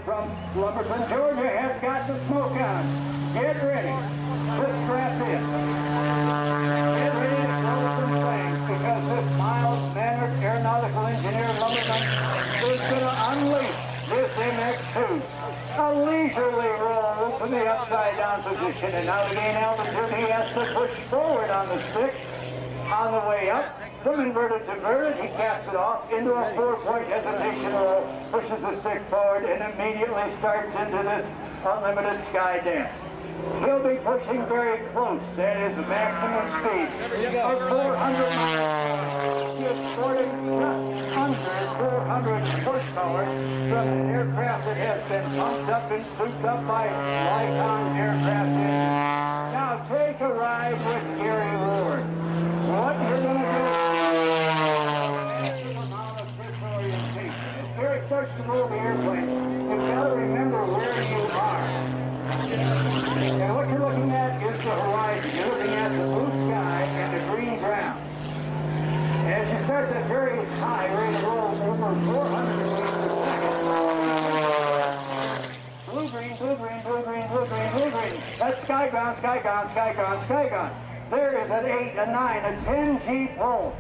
from Lumberton, Georgia, has got the smoke on. Get ready. Put straps in. Get ready to throw some things, because this mild-mannered aeronautical engineer Lumberton is going to unleash this MX2. A leisurely roll to the upside-down position, and now to gain altitude, he has to push forward on the stick. On the way up, from inverted to verted, he caps it off into a 4-point hesitation roll, pushes the stick forward, and immediately starts into this unlimited sky dance. He'll be pushing very close at his maximum speed of 400 miles. He is sporting just under 400 horsepower from an aircraft that has been pumped up and souped up by Lycon aircraft engines. Now take a ride with Gary Ward. What you're going to do is amount of disorientation. As Gary starts to move the airplane, you've got to remember where you are. And what you're looking at is the horizon. You're looking at the blue sky and the green ground. As you start that very high rate of roll over 400 meters per second, blue, green, blue, green, blue, green, blue, green, blue, green. That's sky ground, sky ground, sky ground, sky ground. There is an 8, a 9, a 10G pull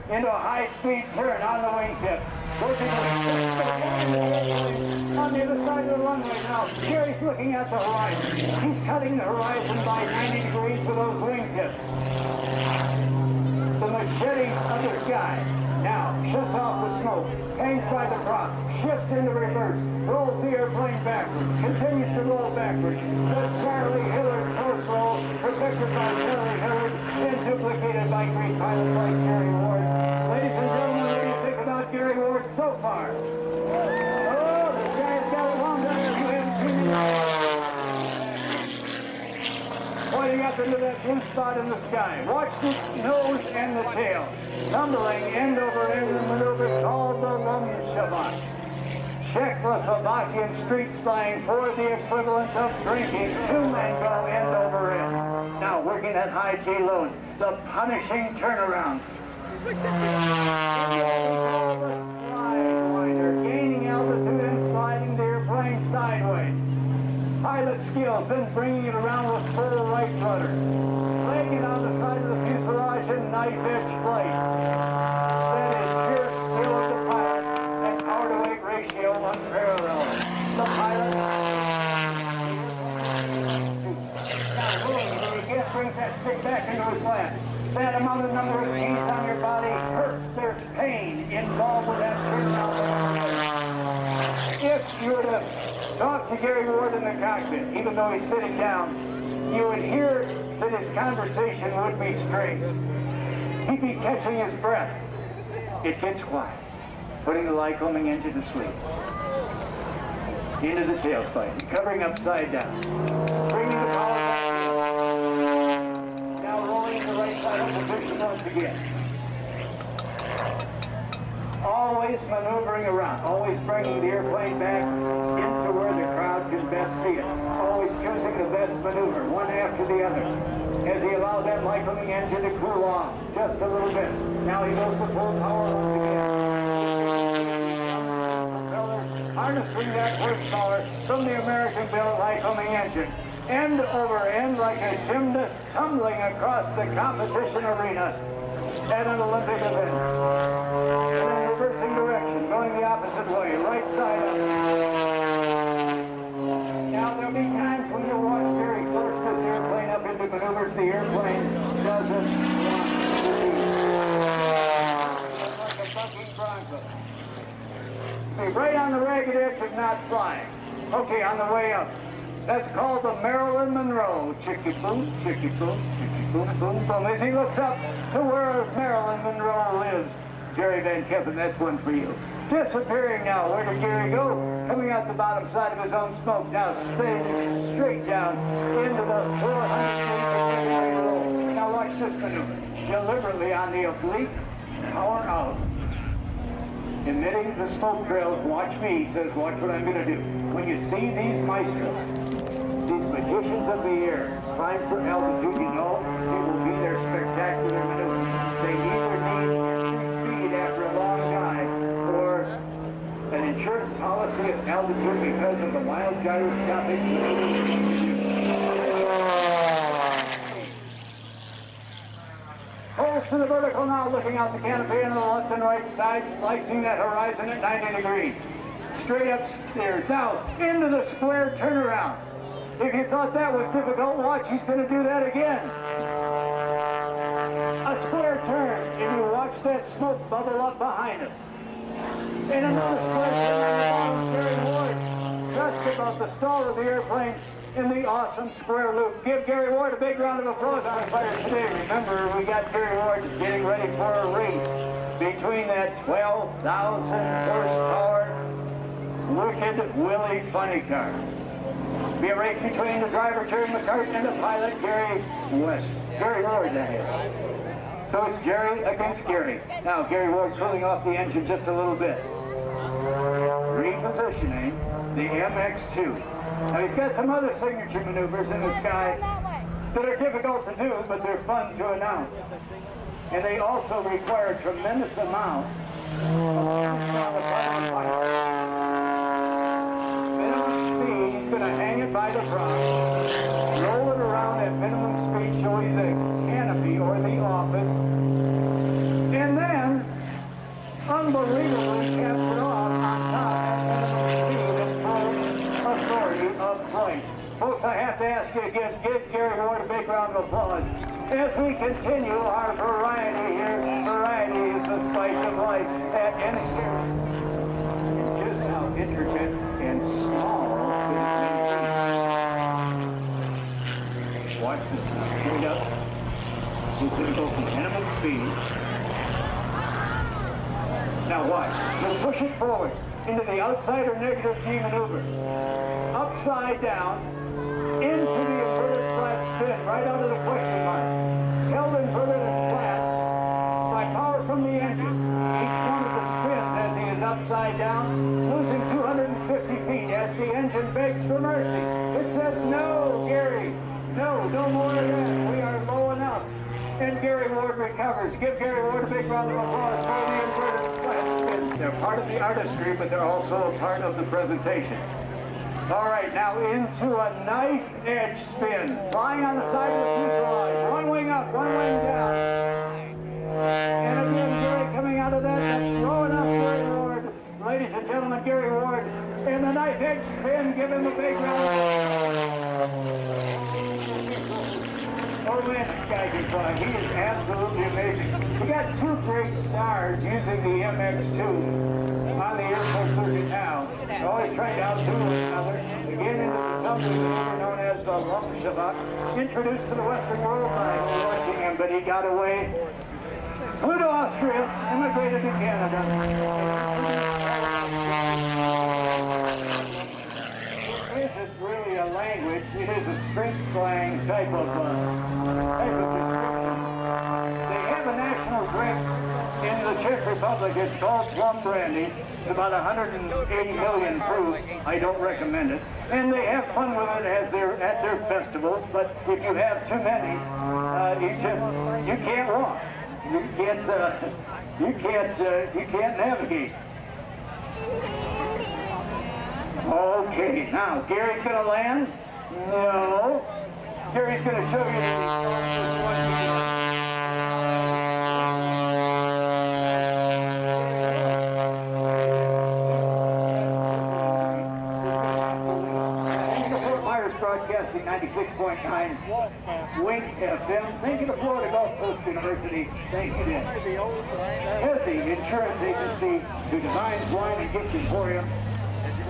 into a high-speed turn on the wingtip. On the other side of the runway now, Gary's looking at the horizon. He's cutting the horizon by 90 degrees with those wingtips. The machete of the sky. Now, shuts off the smoke, hangs by the prop, shifts into reverse, rolls the airplane backwards, continues to roll backwards. The Charlie Hillard close roll, perfected by Charlie Hillard, and duplicated by great pilots like Gary Ward. Ladies and gentlemen, what do you think about Gary Ward so far? Oh, this guy's got a long time. You haven't seen him. Pointing up into that blue spot in the sky. Watch the nose and the tail. Tumbling end over end in a maneuver called the Lumshavat. Czechoslovakian street slang for the equivalent of drinking. 2 men go end over end. Now working at high G load. The punishing turnaround. Gaining altitude and sliding the airplane sideways. Pilot skills, then bringing it around with full right rudder. Laying it on the side of the fuselage in knife edge flight. That is sheer skill of the pilot and power to weight ratio unparalleled. The pilot. Now when he gets brings that stick back into his lap. That amount of number of G's on your body hurts. There's pain involved with that turnaround. If you were to talk to Gary Ward in the cockpit, even though he's sitting down, you would hear that his conversation would be straight. He'd be catching his breath. It gets quiet, putting the Lycoming engine to sleep. Into the tail spike, covering upside down. Bringing the power back. Now rolling the right side of position once again. Always maneuvering around, always bringing the airplane back into where the crowd can best see it. Always choosing the best maneuver, one after the other. As he allows that Lycoming engine to cool off just a little bit. Now he goes to full power once again. Harnessing that horsepower from the American-built Lycoming engine. End over end like a gymnast tumbling across the competition arena at an Olympic event. And then reversing direction, going the opposite way, right side up. Now there'll be times when you'll watch very close this airplane up into maneuvers the airplane doesn't want to be. Like a bucking bronco. Be right on the ragged edge of not flying. Okay, on the way up. That's called the Marilyn Monroe. Chicky boom, chicky boom, chicky boom, boom, boom. As he looks up to where Marilyn Monroe lives. Jerry Van Keppen, that's one for you. Disappearing now. Where did Gary go? Coming out the bottom side of his own smoke. Now spinning straight down into the 400 feet roll. Now watch this maneuver. Deliberately on the oblique, power out. Emitting the smoke trails. Watch me, he says, watch what I'm going to do. When you see these maestros, these magicians of the air, climb for altitude, you know it will be their spectacular maneuver. They either need speed after a long dive or an insurance policy at altitude because of the wild gyroscopic Pulls to the vertical now, looking out the canopy on the left and right side, slicing that horizon at 90 degrees. Straight upstairs. Now, into the square turnaround. If you thought that was difficult, watch, he's going to do that again. A square turn, and you watch that smoke bubble up behind him. And another square turn on the bottom, Gary Ward, just about the stall of the airplane in the awesome square loop. Give Gary Ward a big round of applause on the fire today. Remember, we got Gary Ward getting ready for a race between that 12,000 horsepower Wicked Willie funny car. Be a race between the driver, Jerry McCartney, and the pilot, Gary Ward, that is. So it's Jerry against Gary. Now, Gary Ward cooling off the engine just a little bit. Repositioning the MX2. Now, he's got some other signature maneuvers in the sky that are difficult to do, but they're fun to announce. And they also require a tremendous amount of He's going to hang it by the prop, roll it around at minimum speed, show you the canopy or the office, and then, unbelievably, caps it off on top at minimum speed and full authority of flight. Folks, I have to ask you again, give Gary Ward a big round of applause as we continue our variety here. Variety is the spice of life at NHS. Just how intricate and small. Watch this now. Straight up. He's going to go from minimum speed. Now watch. He'll push it forward into the outside or negative G maneuver. Upside down into the inverted flat spin, right under the question mark. Held inverted and flat by power from the engine. Each one of the spins as he is upside down, losing 250 feet as the engine begs for mercy. It says, no, Gary. No more of that. We are low enough. And Gary Ward recovers. Give Gary Ward a big round of applause for the inverted flat spin. They're part of the artistry, but they're also a part of the presentation. All right, now into a knife edge spin. Flying on the side of the fuselage. One wing up, one wing down. And again, Gary coming out of that. That's throwing up Gary Ward. Ladies and gentlemen, Gary Ward. And the knife edge spin. Give him a big round of applause. Oh man, this guy can fly. He is absolutely amazing. We got two great stars using the MX2 on the Airshow circuit now. Always trying to outdo one another. Again into the tumbling maneuver known as the Lumshavak. Introduced to the Western world by watching him, but he got away. Flew to Austria, immigrated to Canada. This is really a language. It is a street slang type of description. They have a national drink in the Czech Republic. It's called plum brandy. It's about 180 million proof. I don't recommend it. And they have fun with it at their festivals. But if you have too many, you can't walk. You can't navigate. Okay, now Gary's going to land. No. Gary's going to show you Broadcasting 96.9 Wink FM. Thank you to Florida Gulf Coast University. Thank you to Healthy Insurance Agency, to Designs Wine and Gift Emporium,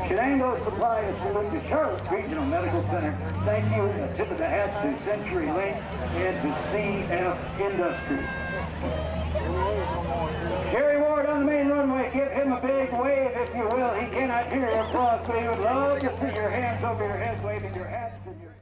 Shenango Supply, and salute to Charlotte Regional Medical Center. Thank you, a tip of the hat to Century Link and to CF Industries. Gary Ward on the main runway. Give him a big wave, if you will. He cannot hear your applause, but he would love to see your hands over your head waving your hats and your...